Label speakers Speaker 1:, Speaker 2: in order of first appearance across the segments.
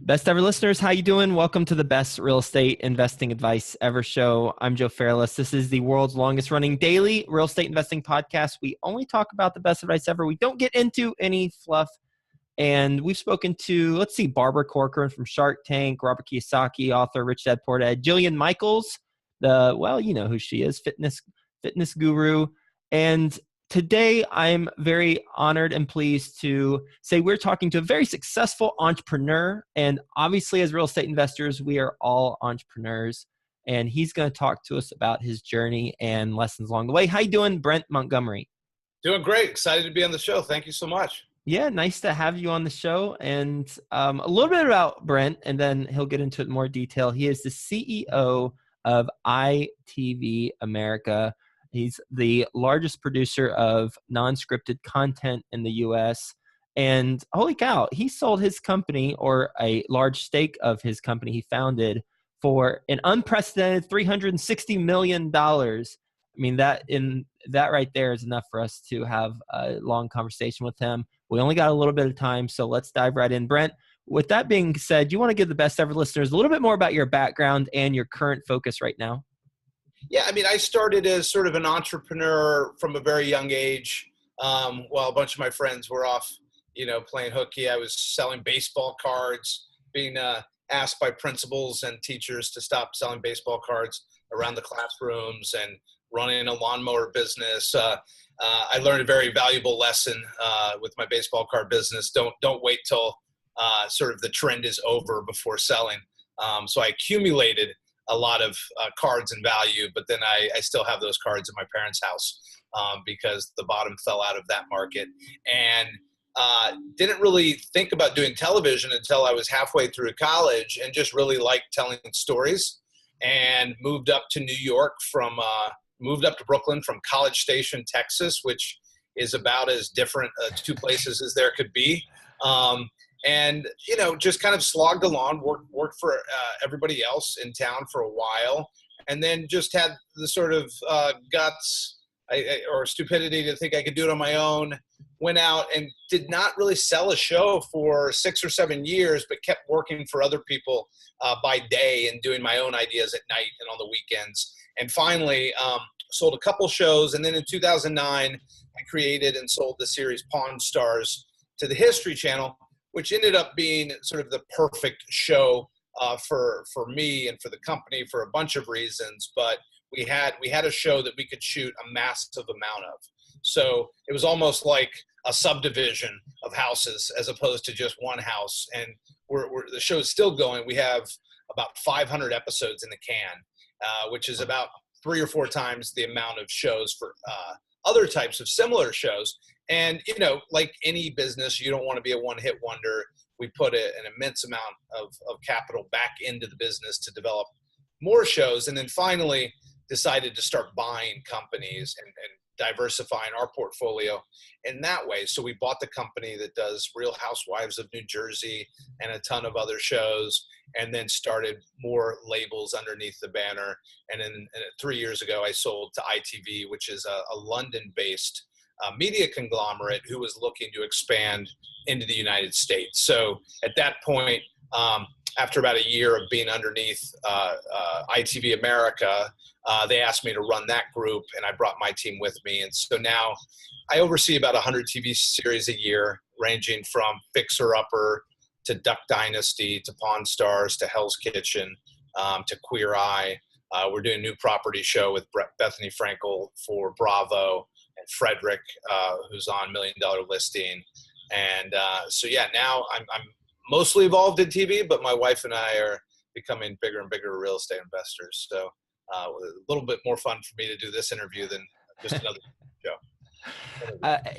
Speaker 1: Best ever listeners, how you doing? Welcome to the best real estate investing advice ever show. I'm Joe Fairless. This is the world's longest running daily real estate investing podcast. We only talk about the best advice ever. We don't get into any fluff. And we've spoken to, Barbara Corcoran from Shark Tank, Robert Kiyosaki, author, Rich Dad Poor Dad, Jillian Michaels, you know who she is, fitness guru. And today, I'm very honored and pleased to say we're talking to a very successful entrepreneur. And obviously, as real estate investors, we are all entrepreneurs. And he's going to talk to us about his journey and lessons along the way. How you doing, Brent Montgomery?
Speaker 2: Doing great. Excited to be on the show. Thank you so much.
Speaker 1: Yeah, nice to have you on the show. And a little bit about Brent, and then he'll get into it in more detail. He is the CEO of ITV America. He's the largest producer of non-scripted content in the U.S. And holy cow, he sold his company, or a large stake of his company he founded, for an unprecedented $360 million. I mean, that right there is enough for us to have a long conversation with him. We only got a little bit of time, so let's dive right in. Brent, with that being said, you want to give the best ever listeners a little bit more about your background and your current focus right now?
Speaker 2: Yeah, I mean, I started as sort of an entrepreneur from a very young age. While a bunch of my friends were off, playing hooky, I was selling baseball cards, being asked by principals and teachers to stop selling baseball cards around the classrooms and running a lawnmower business. I learned a very valuable lesson with my baseball card business. Don't wait till sort of the trend is over before selling. So I accumulated a lot of cards and value, but then I still have those cards in my parents' house because the bottom fell out of that market. And didn't really think about doing television until I was halfway through college, and just really liked telling stories, and moved up to Brooklyn from College Station, Texas, which is about as different two places as there could be. And, just kind of slogged along, worked for everybody else in town for a while, and then just had the sort of guts or stupidity to think I could do it on my own. Went out and did not really sell a show for 6 or 7 years, but kept working for other people by day and doing my own ideas at night and on the weekends. And finally sold a couple shows. And then in 2009, I created and sold the series Pawn Stars to the History Channel, which ended up being sort of the perfect show for me and for the company for a bunch of reasons. But we had a show that we could shoot a massive amount of. So it was almost like a subdivision of houses as opposed to just one house. And the show is still going. We have about 500 episodes in the can, which is about 3 or 4 times the amount of shows for other types of similar shows. And, like any business, you don't want to be a one-hit wonder. We put an immense amount of capital back into the business to develop more shows. And then finally decided to start buying companies and diversifying our portfolio in that way. So we bought the company that does Real Housewives of New Jersey and a ton of other shows, and then started more labels underneath the banner. And then 3 years ago, I sold to ITV, which is a London-based media conglomerate who was looking to expand into the United States. So at that point, after about a year of being underneath ITV America, they asked me to run that group, and I brought my team with me. And so now I oversee about 100 TV series a year, ranging from Fixer Upper to Duck Dynasty to Pawn Stars to Hell's Kitchen to Queer Eye. We're doing a new property show with Bethany Frankel for Bravo, and Frederick, who's on $1 Million Listing. And now I'm mostly involved in TV, but my wife and I are becoming bigger and bigger real estate investors. So a little bit more fun for me to do this interview than just another show.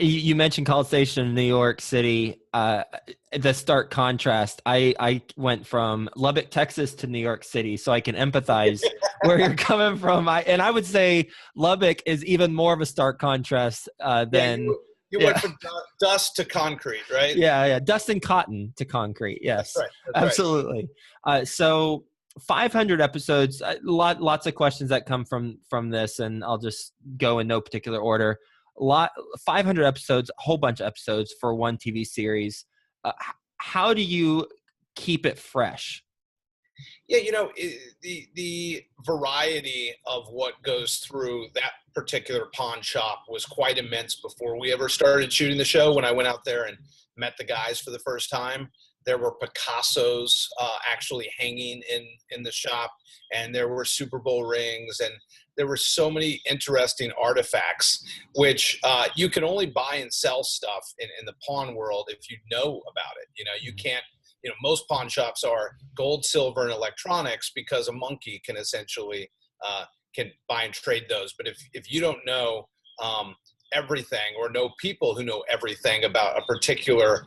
Speaker 1: You mentioned College Station in New York City. The stark contrast. I went from Lubbock, Texas to New York City, so I can empathize where you're coming from. I would say Lubbock is even more of a stark contrast than...
Speaker 2: You went from dust to concrete, right?
Speaker 1: Yeah. Dust and cotton to concrete. Yes,
Speaker 2: that's
Speaker 1: absolutely. Right. So 500 episodes, lots of questions that come from this, and I'll just go in no particular order. 500 episodes, a whole bunch of episodes for one TV series. How do you keep it fresh?
Speaker 2: Yeah, the variety of what goes through that particular pawn shop was quite immense before we ever started shooting the show. When I went out there and met the guys for the first time, there were Picassos actually hanging in the shop, and there were Super Bowl rings, and there were so many interesting artifacts, which you can only buy and sell stuff in the pawn world if you know about it. You can't. Most pawn shops are gold, silver, and electronics because a monkey can essentially can buy and trade those. But if you don't know everything, or know people who know everything about a particular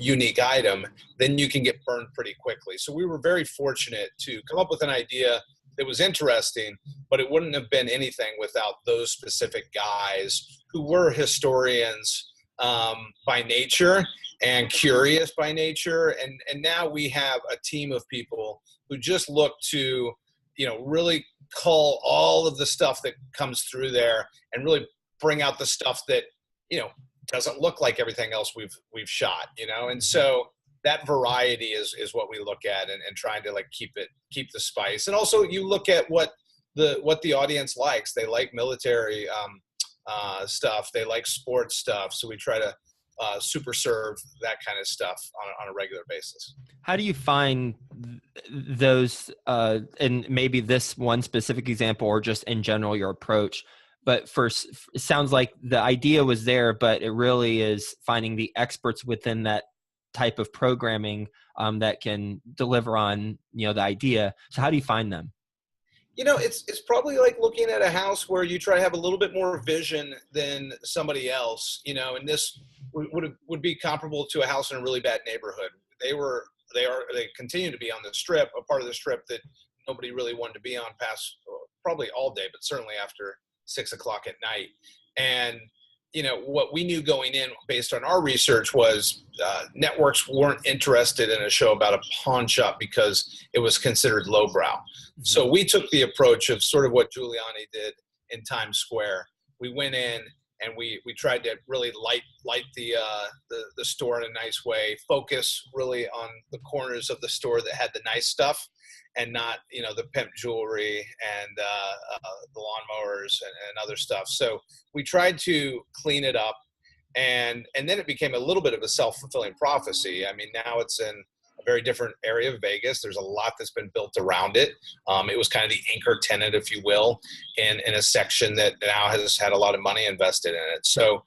Speaker 2: unique item, then you can get burned pretty quickly. So we were very fortunate to come up with an idea that was interesting, but it wouldn't have been anything without those specific guys who were historians by nature and curious by nature. And now we have a team of people who just look to, really cull all of the stuff that comes through there and really bring out the stuff that, doesn't look like everything else we've shot, and so that variety is what we look at, and trying to keep the spice. And also you look at what the audience likes. They like military stuff. They like sports stuff. So we try to super serve that kind of stuff on a regular basis.
Speaker 1: How do you find those, and maybe this one specific example, or just in general your approach? But first, it sounds like the idea was there, but it really is finding the experts within that type of programming that can deliver on the idea. So how do you find them?
Speaker 2: It's probably like looking at a house where you try to have a little bit more vision than somebody else, and this would be comparable to a house in a really bad neighborhood. They continue to be on the strip, a part of the strip that nobody really wanted to be on past probably all day, but certainly after 6 o'clock at night. And what we knew going in based on our research was networks weren't interested in a show about a pawn shop because it was considered lowbrow. Mm-hmm. So we took the approach of sort of what Giuliani did in Times Square. We went in and we tried to really light the store in a nice way, focus really on the corners of the store that had the nice stuff, and not the pimp jewelry and the lawnmowers and other stuff. So we tried to clean it up, and then it became a little bit of a self-fulfilling prophecy. I mean, now it's in a very different area of Vegas. There's a lot that's been built around it. It was kind of the anchor tenant, if you will, in a section that now has had a lot of money invested in it. So,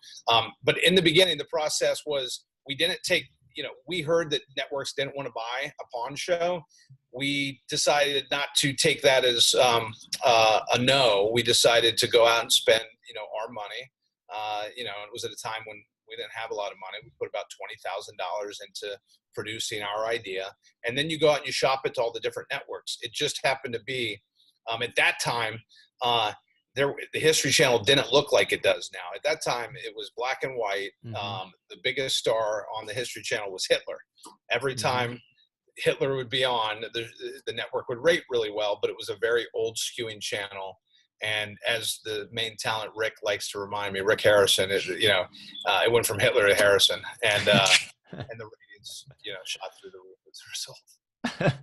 Speaker 2: but in the beginning, the process was we didn't take, we heard that networks didn't want to buy a pawn show. We decided not to take that as a no. We decided to go out and spend, our money. And it was at a time when we didn't have a lot of money. We put about $20,000 into producing our idea. And then you go out and you shop it to all the different networks. It just happened to be, at that time, the History Channel didn't look like it does now. At that time, it was black and white. Mm-hmm. The biggest star on the History Channel was Hitler. Every time Hitler would be on, the network would rate really well, but it was a very old skewing channel. And as the main talent, Rick, likes to remind me, Rick Harrison, it went from Hitler to Harrison, and and the ratings, shot through the roof as a result.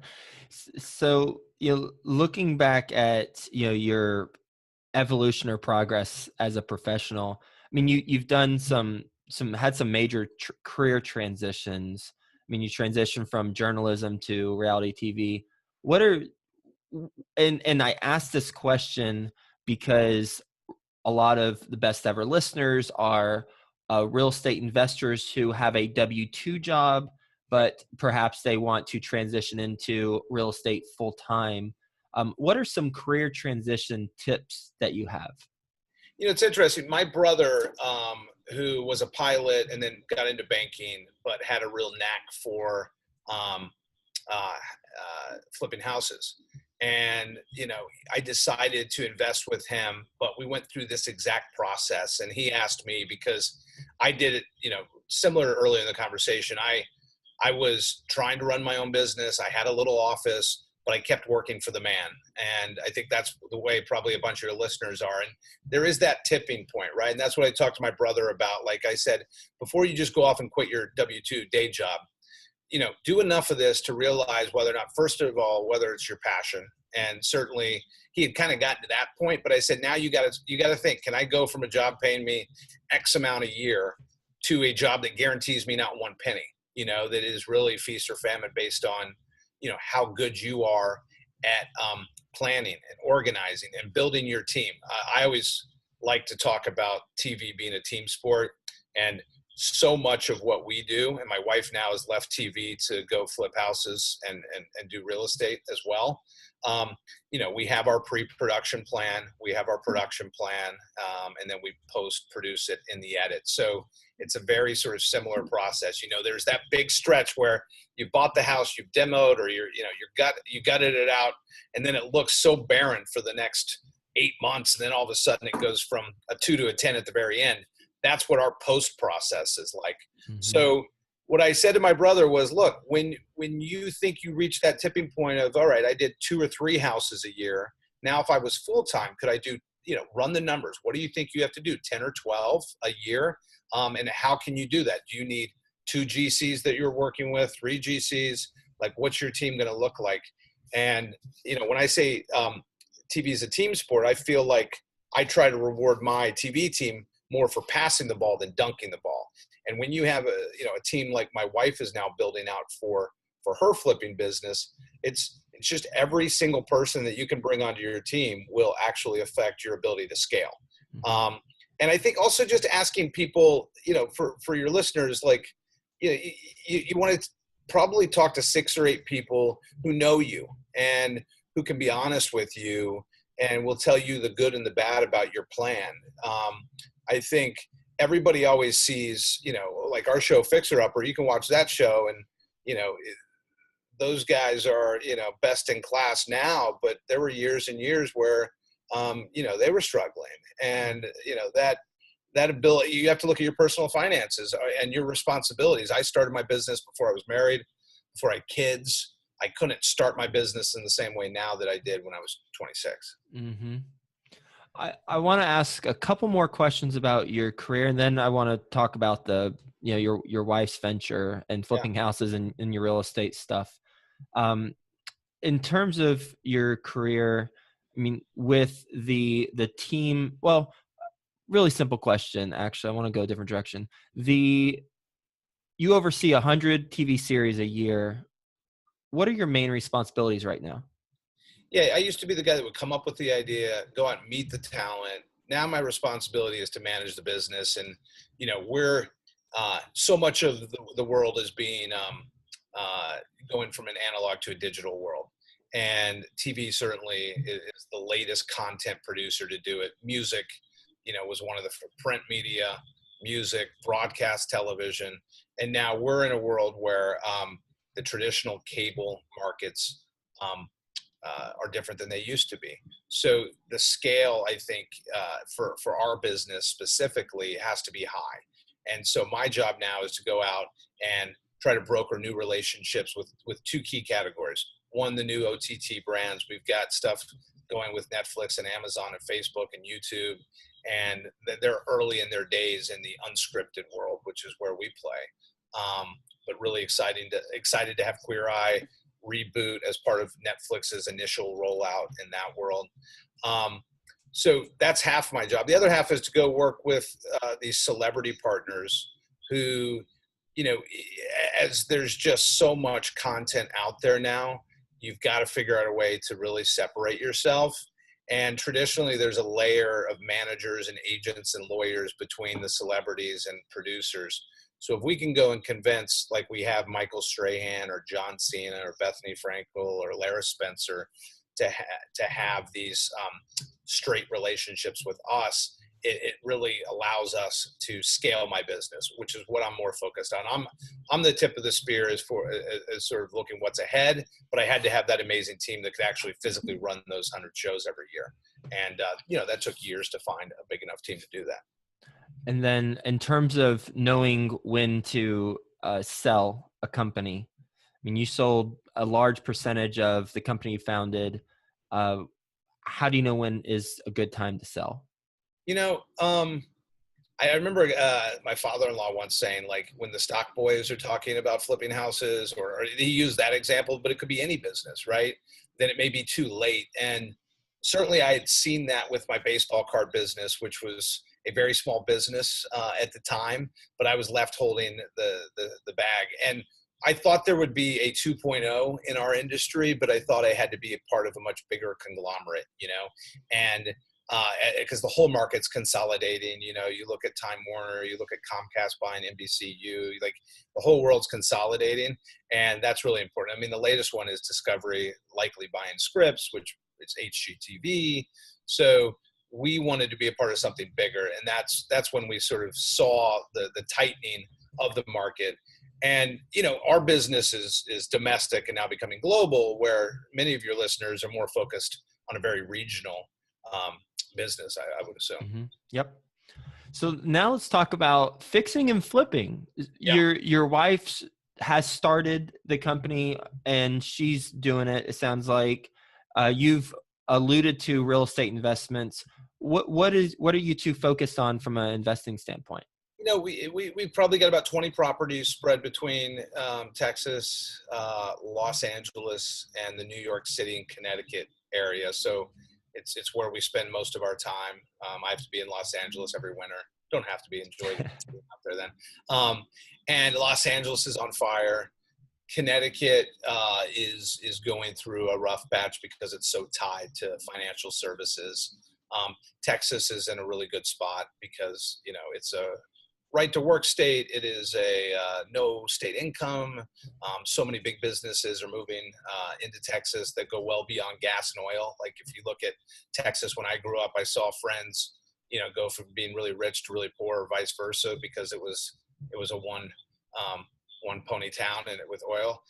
Speaker 1: So, looking back at, your evolution or progress as a professional, I mean, you've done had some major career transitions. I mean, you transitioned from journalism to reality TV. And I asked this question because a lot of the best ever listeners are real estate investors who have a W-2 job, but perhaps they want to transition into real estate full time. What are some career transition tips that you have?
Speaker 2: It's interesting. My brother, who was a pilot and then got into banking, but had a real knack for flipping houses. And, I decided to invest with him, but we went through this exact process. And he asked me, because I did it, similar earlier in the conversation. I was trying to run my own business. I had a little office, but I kept working for the man. And I think that's the way probably a bunch of your listeners are. And there is that tipping point, right? And that's what I talked to my brother about. Like I said, before you just go off and quit your W-2 day job, do enough of this to realize whether or not, first of all, whether it's your passion. And certainly he had kind of gotten to that point, but I said, now you got to think, can I go from a job paying me X amount a year to a job that guarantees me not one penny, that is really feast or famine based on, how good you are at planning and organizing and building your team. I always like to talk about TV being a team sport, and so much of what we do, and my wife now has left TV to go flip houses and do real estate as well. We have our pre-production plan, we have our production plan, and then we post-produce it in the edit. So it's a very sort of similar process. There's that big stretch where you bought the house, you've demoed, or you gutted it out, and then it looks so barren for the next 8 months, and then all of a sudden it goes from a 2 to a 10 at the very end. That's what our post process is like. Mm-hmm. So what I said to my brother was, look, when you think you reach that tipping point of, all right, I did 2 or 3 houses a year. Now, if I was full-time, could I do, run the numbers. What do you think you have to do? 10 or 12 a year? And how can you do that? Do you need 2 GCs that you're working with, 3 GCs? Like, what's your team going to look like? And, when I say TV is a team sport, I feel like I try to reward my TV team more for passing the ball than dunking the ball. And when you have a team like my wife is now building out for her flipping business, it's just every single person that you can bring onto your team will actually affect your ability to scale. And I think also just asking people, for your listeners, like, you want to probably talk to 6 or 8 people who know you and who can be honest with you and will tell you the good and the bad about your plan. I think everybody always sees, like our show Fixer Upper, you can watch that show and, those guys are, best in class now, but there were years and years where, they were struggling. And, that ability, you have to look at your personal finances and your responsibilities. I started my business before I was married, before I had kids. I couldn't start my business in the same way now that I did when I was 26.
Speaker 1: Mm-hmm. I want to ask a couple more questions about your career, and then I want to talk about your wife's venture and flipping houses and your real estate stuff. In terms of your career, I mean, with the team, well, really simple question. Actually, I want to go a different direction. You oversee 100 TV series a year. What are your main responsibilities right now?
Speaker 2: Yeah, I used to be the guy that would come up with the idea, go out and meet the talent. Now my responsibility is to manage the business. And, we're so much of the world is being going from an analog to a digital world. And TV certainly is the latest content producer to do it. Music, was one of the print media, music, broadcast television. And now we're in a world where the traditional cable markets are different than they used to be. So the scale, I think, for our business specifically has to be high. And so my job now is to go out and try to broker new relationships with 2 key categories. One, the new OTT brands. We've got stuff going with Netflix and Amazon and Facebook and YouTube, and they're early in their days in the unscripted world, which is where we play. But really excited to have Queer Eye reboot as part of Netflix's initial rollout in that world. So that's half my job. The other half is to go work with these celebrity partners who, as there's just so much content out there now, you've got to figure out a way to really separate yourself. And traditionally, there's a layer of managers and agents and lawyers between the celebrities and producers. So if we can go and convince, like we have Michael Strahan or John Cena or Bethany Frankel or Lara Spencer to have these straight relationships with us, it really allows us to scale my business, which is what I'm more focused on. I'm the tip of the spear as sort of looking what's ahead, but I had to have that amazing team that could actually physically run those 100 shows every year. And, that took years to find a big enough team to do that.
Speaker 1: And then in terms of knowing when to sell a company, I mean, you sold a large percentage of the company you founded. How do you know when is a good time to sell?
Speaker 2: I remember my father-in-law once saying, like, when the stock boys are talking about flipping houses, or he used that example, but it could be any business, right? Then it may be too late. And certainly I had seen that with my baseball card business, which was a very small business at the time, but I was left holding the bag. And I thought there would be a 2.0 in our industry, but I thought I had to be a part of a much bigger conglomerate, and because the whole market's consolidating. You look at Time Warner, you look at Comcast buying NBCU, like the whole world's consolidating, and that's really important. I mean, the latest one is Discovery likely buying Scripps, which is HGTV. So we wanted to be a part of something bigger, and that's when we sort of saw the tightening of the market. And our business is domestic and now becoming global, where many of your listeners are more focused on a very regional um, business, I would assume.
Speaker 1: Mm-hmm. Yep. So now let's talk about fixing and flipping.
Speaker 2: Yeah.
Speaker 1: Your wife has started the company and she's doing it. It sounds like you've alluded to real estate investments. What are you two focused on from an investing standpoint?
Speaker 2: We probably got about 20 properties spread between Texas, Los Angeles, and the New York City and Connecticut area. So it's where we spend most of our time. I have to be in Los Angeles every winter. Don't have to be, enjoy being out there then. And Los Angeles is on fire. Connecticut is going through a rough patch because it's so tied to financial services. Texas is in a really good spot because it's a right to work state. It is a no state income. So many big businesses are moving into Texas that go well beyond gas and oil. Like if you look at Texas, when I grew up, I saw friends, go from being really rich to really poor, or vice versa, because it was a one pony town and with oil.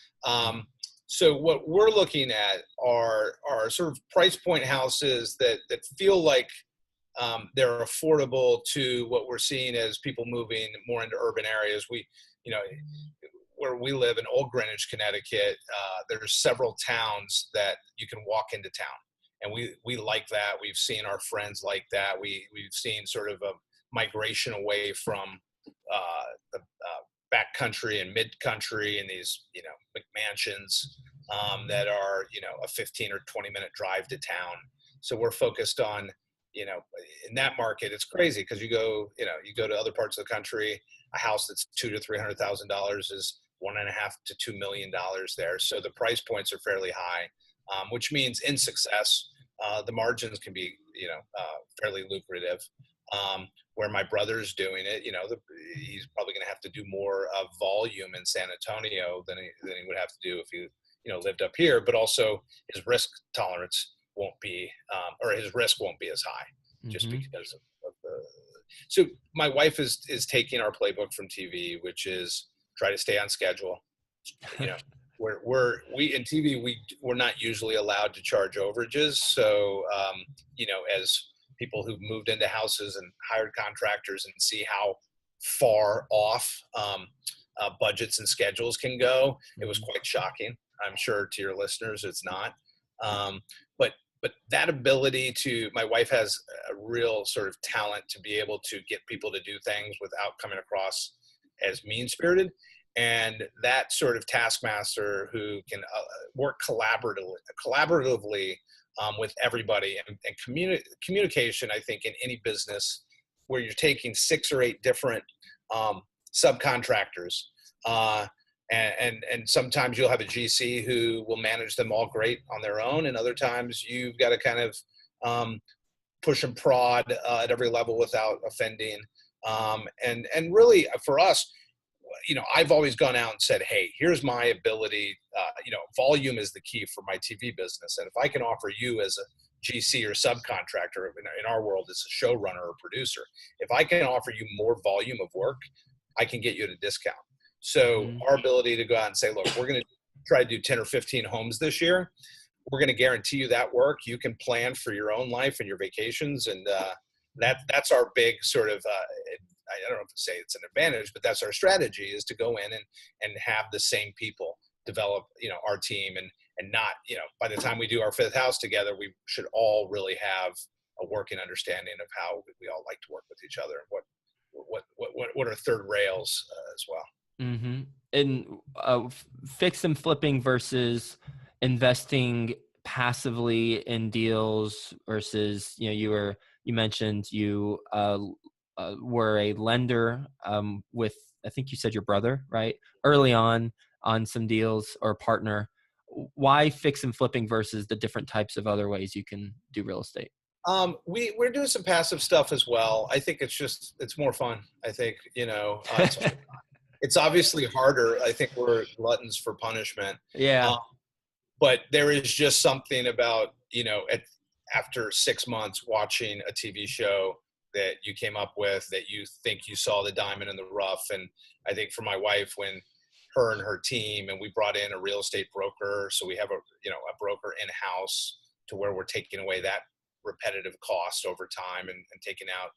Speaker 2: So what we're looking at are sort of price point houses that feel like they're affordable to what we're seeing as people moving more into urban areas. Where we live in Old Greenwich, Connecticut, there's several towns that you can walk into town. And we like that. We've seen our friends like that. We've seen sort of a migration away from the back country and mid country and these, McMansions that are, a 15 or 20 minute drive to town. So we're focused on, in that market, it's crazy because you go to other parts of the country, a house that's $200,000 to $300,000 is $1.5 to $2 million there. So the price points are fairly high, which means in success, the margins can be, fairly lucrative. Where my brother's doing it, he's probably going to have to do more volume in San Antonio than he would have to do if he, lived up here. But also his risk tolerance won't be, or his risk won't be as high, just because of the. So my wife is taking our playbook from TV, which is try to stay on schedule. We in TV we're not usually allowed to charge overages. So as people who've moved into houses and hired contractors and see how far off budgets and schedules can go, it was quite shocking. I'm sure to your listeners it's not. But that ability my wife has a real sort of talent to be able to get people to do things without coming across as mean-spirited. And that sort of taskmaster who can work collaboratively with everybody, and communication, I think, in any business where you're taking 6 or 8 different subcontractors, and sometimes you'll have a GC who will manage them all great on their own, and other times you've got to kind of push and prod at every level without offending. And really, for us, I've always gone out and said, hey, here's my ability. Volume is the key for my TV business. And if I can offer you as a GC or subcontractor, in our world, it's a showrunner or producer. If I can offer you more volume of work, I can get you at a discount. So our ability to go out and say, look, we're going to try to do 10 or 15 homes this year. We're going to guarantee you that work. You can plan for your own life and your vacations. And that's our big sort of, I don't know if to say it's an advantage, but that's our strategy, is to go in and have the same people develop, our team, and not, by the time we do our 5th house together, we should all really have a working understanding of how we all like to work with each other and what are third rails as well.
Speaker 1: Mm-hmm. And fix and flipping versus investing passively in deals versus, you mentioned you were a lender with, I think you said your brother, right? Early on some deals, or partner. Why fix and flipping versus the different types of other ways you can do real estate?
Speaker 2: We're doing some passive stuff as well. I think it's more fun. I think, it's obviously harder. I think we're gluttons for punishment.
Speaker 1: Yeah.
Speaker 2: But there is just something about, after 6 months watching a TV show that you came up with, that you think you saw the diamond in the rough. And I think for my wife, when her and her team, and we brought in a real estate broker, so we have a broker in-house to where we're taking away that repetitive cost over time, and taking out,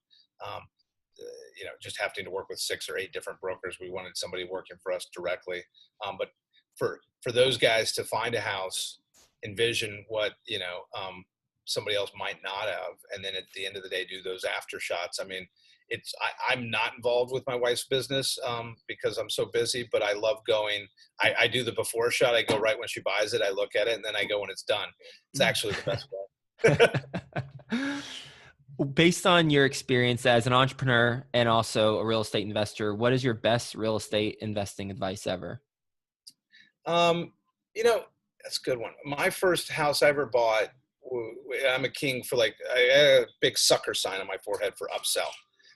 Speaker 2: just having to work with 6 or 8 different brokers. We wanted somebody working for us directly. But for those guys to find a house, envision what, somebody else might not have, and then at the end of the day, do those after shots. I mean, I'm not involved with my wife's business because I'm so busy, but I love going. I do the before shot. I go right when she buys it. I look at it, and then I go when it's done. It's actually the best way.
Speaker 1: Based on your experience as an entrepreneur and also a real estate investor, what is your best real estate investing advice ever?
Speaker 2: That's a good one. My first house I ever bought, I'm a king for, I had a big sucker sign on my forehead for upsell.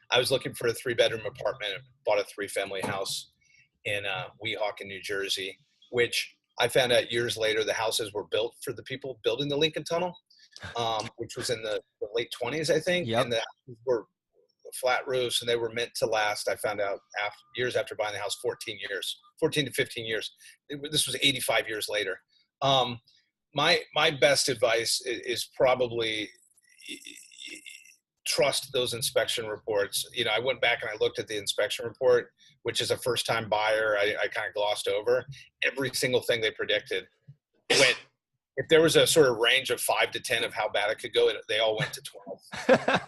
Speaker 2: I was looking for a 3-bedroom apartment and bought a 3-family house in Weehawken, New Jersey, which I found out years later the houses were built for the people building the Lincoln Tunnel, which was in the late 20s, I think.
Speaker 1: Yep.
Speaker 2: And the houses were flat roofs, and they were meant to last. I found out years after buying the house, 14 to 15 years. This was 85 years later. My best advice is probably trust those inspection reports. I went back and I looked at the inspection report, which is a first-time buyer. I kind of glossed over every single thing they predicted. If there was a sort of range of 5 to 10 of how bad it could go, they all went to 12.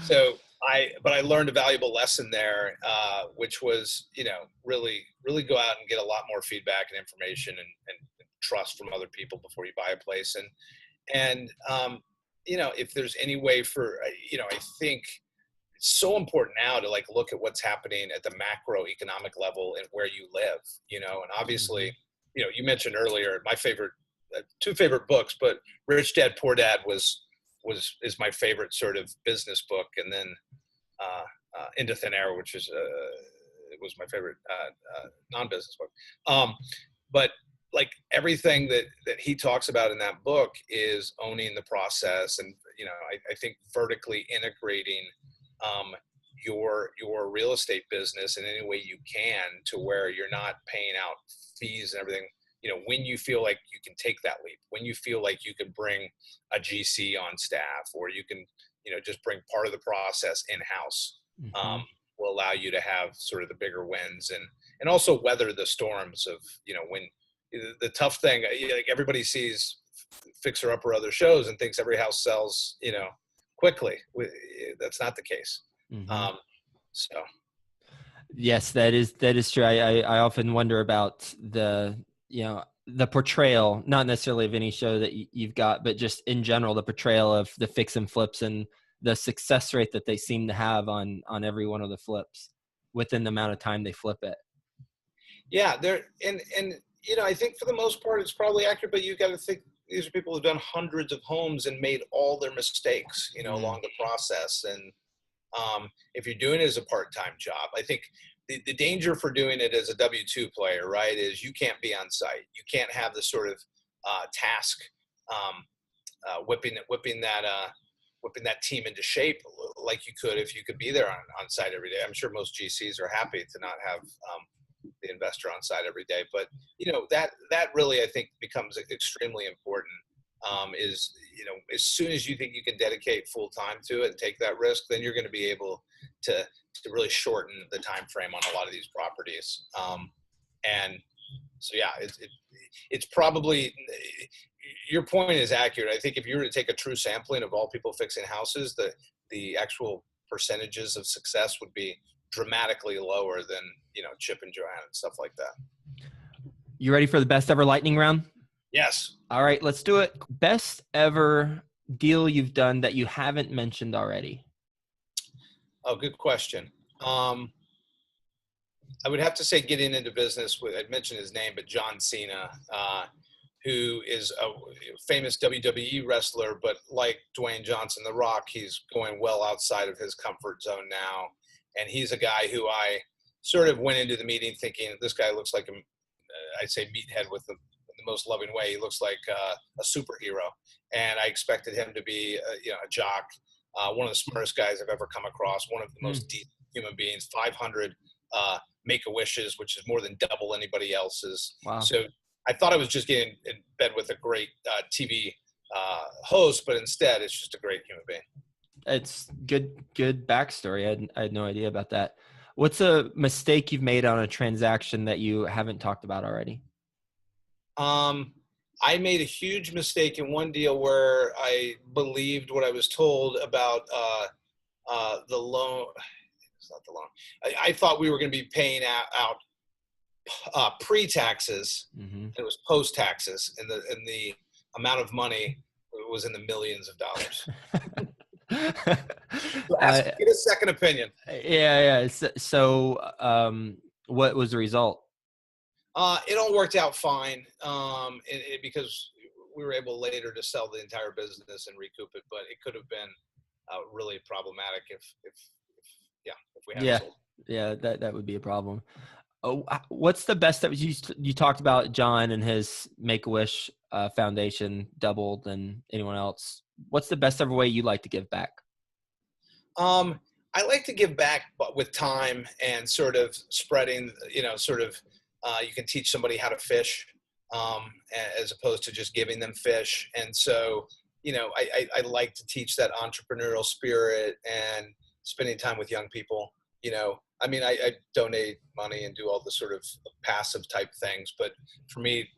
Speaker 2: So but I learned a valuable lesson there, which was, really, really go out and get a lot more feedback and information and trust from other people before you buy a place. And if there's any way for, I think it's so important now to look at what's happening at the macroeconomic level and where you live, and obviously, you mentioned earlier, my favorite, 2 favorite books, but Rich Dad, Poor Dad is my favorite sort of business book. And then Into Thin Air, which is it was my favorite non-business book. But everything that he talks about in that book is owning the process, and I think vertically integrating your real estate business in any way you can, to where you're not paying out fees and everything. When you feel like you can take that leap, when you feel like you can bring a GC on staff, or you can, just bring part of the process in-house, will allow you to have sort of the bigger wins, and also weather the storms of, when the tough thing, everybody sees Fixer Upper other shows and thinks every house sells, quickly. That's not the case. So.
Speaker 1: Yes, that is true. I often wonder about the portrayal, not necessarily of any show that you've got, but just in general, the portrayal of the fix and flips and the success rate that they seem to have on every one of the flips within the amount of time they flip it.
Speaker 2: Yeah, and I think for the most part it's probably accurate, but you've got to think these are people who've done hundreds of homes and made all their mistakes, along the process. And if you're doing it as a part-time job, I think the danger for doing it as a W-2 player, right, is you can't be on site. You can't have the sort of task whipping that team into shape like you could if you could be there on site every day. I'm sure most GCs are happy to not have the investor on site every day, but that really, I think, becomes extremely important. Is as soon as you think you can dedicate full time to it and take that risk, then you're going to be able to really shorten the time frame on a lot of these properties. And so, yeah, it's probably, your point is accurate. I think if you were to take a true sampling of all people fixing houses, the actual percentages of success would be dramatically lower than, Chip and Joanna and stuff like that.
Speaker 1: You ready for the best ever lightning round?
Speaker 2: Yes.
Speaker 1: All right, let's do it. Best ever deal you've done that you haven't mentioned already?
Speaker 2: Oh, good question. I would have to say getting into business with, I'd mentioned his name, but John Cena, who is a famous WWE wrestler, but like Dwayne Johnson, The Rock, he's going well outside of his comfort zone now. And he's a guy who I sort of went into the meeting thinking, this guy looks like I'd say meathead with the most loving way. He looks like a superhero. And I expected him to be, a jock, one of the smartest guys I've ever come across, one of the most deep human beings, 500 Make-A-Wishes, which is more than double anybody else's.
Speaker 1: Wow.
Speaker 2: So I thought I was just getting in bed with a great TV host, but instead it's just a great human being.
Speaker 1: It's good backstory. I had no idea about that. What's a mistake you've made on a transaction that you haven't talked about already?
Speaker 2: I made a huge mistake in one deal where I believed what I was told about the loan. It's not the loan. I thought we were going to be paying out pre-taxes, and it was post-taxes, and the amount of money was in the millions of dollars. Get a second opinion.
Speaker 1: Yeah. So, what was the result?
Speaker 2: It all worked out fine, because we were able later to sell the entire business and recoup it, but it could have been really problematic if we hadn't sold.
Speaker 1: Yeah, that would be a problem. What's the best that you talked about John and his Make-A-Wish Foundation doubled than anyone else? What's the best ever way you like to give back?
Speaker 2: I like to give back, but with time and sort of spreading, you can teach somebody how to fish, as opposed to just giving them fish. And so, I like to teach that entrepreneurial spirit and spending time with young people. I donate money and do all the sort of passive type things, but for me,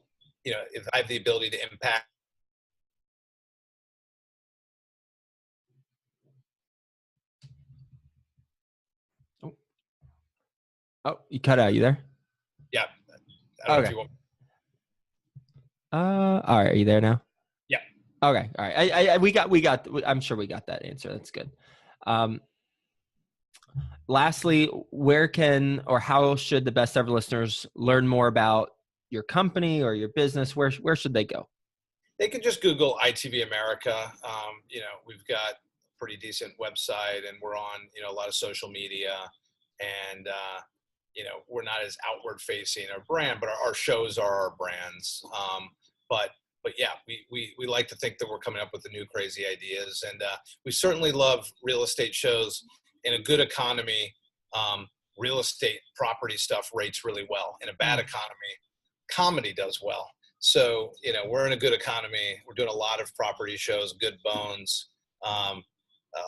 Speaker 2: if I have the ability to impact.
Speaker 1: Oh, you cut out. You there?
Speaker 2: Yeah. I don't know if you want.
Speaker 1: All right. Are you there now?
Speaker 2: Yeah.
Speaker 1: Okay. All right. We got, I'm sure we got that answer. That's good. Lastly, where can, or how should the best ever listeners learn more about your company or your business? Where should they go?
Speaker 2: They can just Google ITV America. We've got a pretty decent website, and we're on, a lot of social media, and, we're not as outward facing our brand, but our shows are our brands. But yeah, we like to think that we're coming up with the new crazy ideas, and we certainly love real estate shows. In a good economy, real estate property stuff rates really well. In a bad economy, comedy does well. So, we're in a good economy. We're doing a lot of property shows, Good Bones, a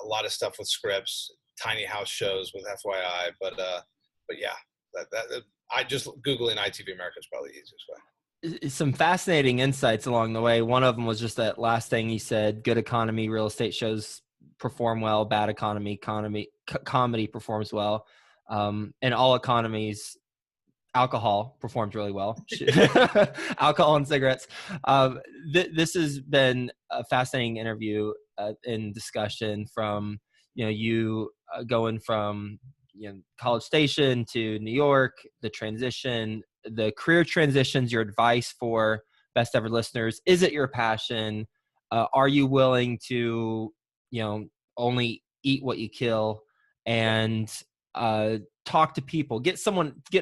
Speaker 2: lot of stuff with scripts, tiny house shows with FYI. But yeah, I just Googling ITV America is probably the easiest way.
Speaker 1: Some fascinating insights along the way. One of them was just that last thing you said, good economy, real estate shows perform well, bad economy, comedy performs well. In all economies, alcohol performs really well. Alcohol and cigarettes. This has been a fascinating interview in discussion from, you going from, College Station to New York, the transition, the career transitions, your advice for best ever listeners. Is it your passion? Are you willing to, only eat what you kill, and talk to people, get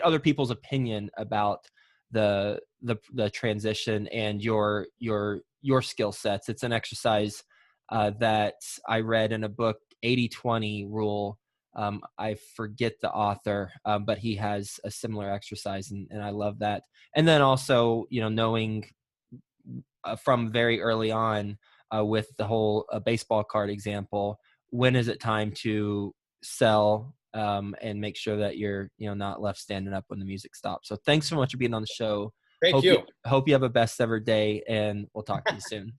Speaker 1: other people's opinion about the transition and your skill sets. It's an exercise that I read in a book, 80-20 rule. I forget the author, but he has a similar exercise, and I love that. And then also, knowing from very early on with the whole baseball card example, when is it time to sell and make sure that you're not left standing up when the music stops. So thanks so much for being on the show.
Speaker 2: Thank you.
Speaker 1: Hope you have a best ever day, and we'll talk to you soon.